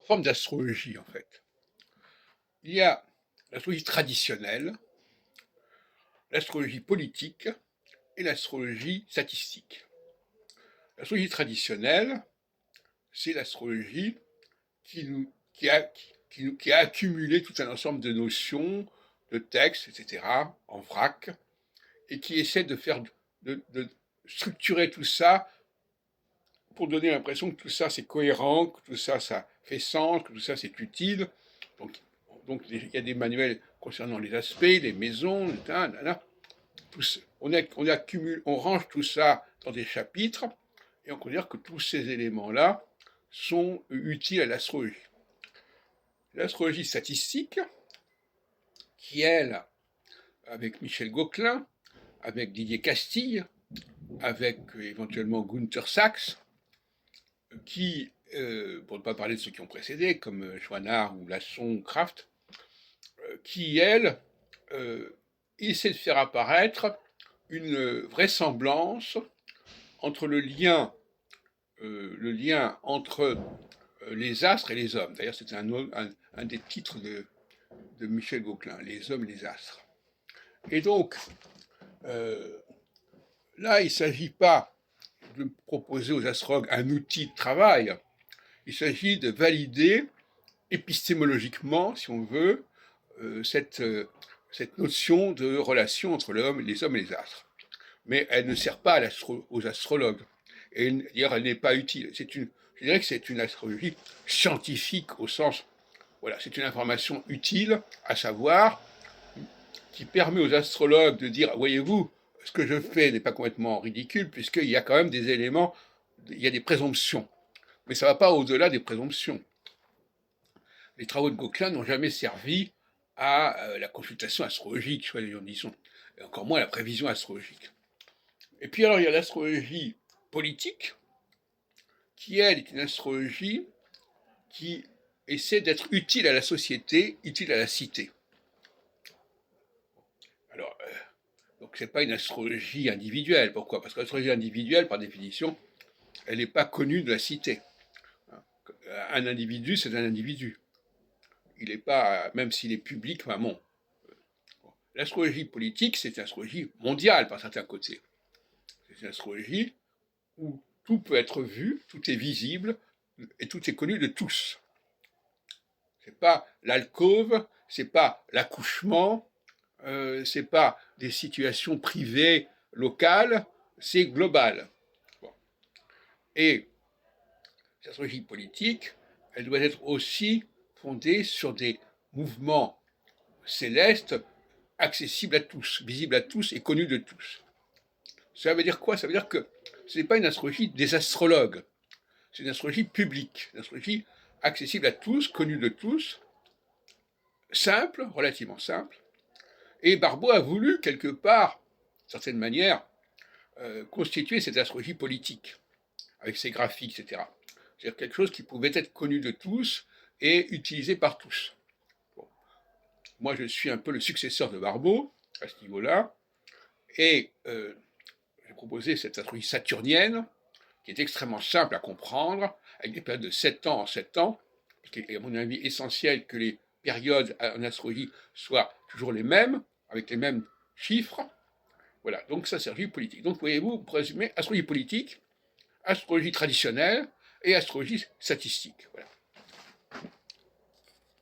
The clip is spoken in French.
formes d'astrologie, en fait. Il y a l'astrologie traditionnelle, l'astrologie politique et l'astrologie statistique. L'astrologie traditionnelle, c'est l'astrologie qui a accumulé tout un ensemble de notions, de textes, etc., en vrac, et qui essaie de structurer tout ça pour donner l'impression que tout ça c'est cohérent, que tout ça ça fait sens, que tout ça c'est utile. Donc, donc il y a des manuels concernant les aspects, les maisons, on range tout ça dans des chapitres et on considère que tous ces éléments-là sont utiles à l'astrologie. L'astrologie statistique, qui elle, avec Michel Gauquelin, avec Didier Castille, avec éventuellement Gunther Sachs, qui, pour ne pas parler de ceux qui ont précédé, comme Chouinard ou Lasson, Kraft, qui, elle, essaie de faire apparaître une vraisemblance entre le lien entre les astres et les hommes. D'ailleurs, c'est un des titres de Michel Gauquelin, les hommes et les astres. Et donc, là, il ne s'agit pas de proposer aux astrologues un outil de travail, il s'agit de valider épistémologiquement, si on veut, cette notion de relation entre les hommes et les astres. Mais elle ne sert pas aux astrologues. Et d'ailleurs, elle n'est pas utile. Je dirais que c'est une astrologie scientifique au sens, voilà, c'est une information utile à savoir, qui permet aux astrologues de dire, voyez-vous, ce que je fais n'est pas complètement ridicule, puisqu'il y a quand même des éléments, il y a des présomptions. Mais ça ne va pas au-delà des présomptions. Les travaux de Gauquelin n'ont jamais servi à la consultation astrologique, disons, et encore moins à la prévision astrologique. Et puis alors il y a l'astrologie politique, qui elle est une astrologie qui essaie d'être utile à la société, utile à la cité. Alors, donc c'est pas une astrologie individuelle. Pourquoi? Parce que l'astrologie individuelle, par définition, elle n'est pas connue de la cité. Un individu, c'est un individu. Il n'est pas, même s'il est public, enfin bon. L'astrologie politique, c'est une astrologie mondiale par certains côtés. C'est une astrologie où tout peut être vu, tout est visible et tout est connu de tous. C'est pas l'alcôve, c'est pas l'accouchement, c'est pas des situations privées locales, c'est global. Bon. Et l'astrologie politique, elle doit être aussi fondée sur des mouvements célestes accessibles à tous, visibles à tous et connus de tous. Ça veut dire quoi? Ça veut dire que ce n'est pas une astrologie des astrologues, c'est une astrologie publique, une astrologie accessible à tous, connue de tous, simple, relativement simple. Et Barbault a voulu, quelque part, d'une certaine manière, constituer cette astrologie politique, avec ses graphiques, etc. C'est-à-dire quelque chose qui pouvait être connu de tous et utilisé par tous. Bon. Moi, je suis un peu le successeur de Barbault, à ce niveau-là, et j'ai proposé cette astrologie saturnienne, qui est extrêmement simple à comprendre, avec des périodes de 7 ans en 7 ans, parce qu'il est à mon avis essentiel que les périodes en astrologie soient toujours les mêmes, avec les mêmes chiffres. Voilà, donc ça c'est astrologie politique. Donc voyez-vous, pour résumer, astrologie politique, astrologie traditionnelle et astrologie statistique. Voilà.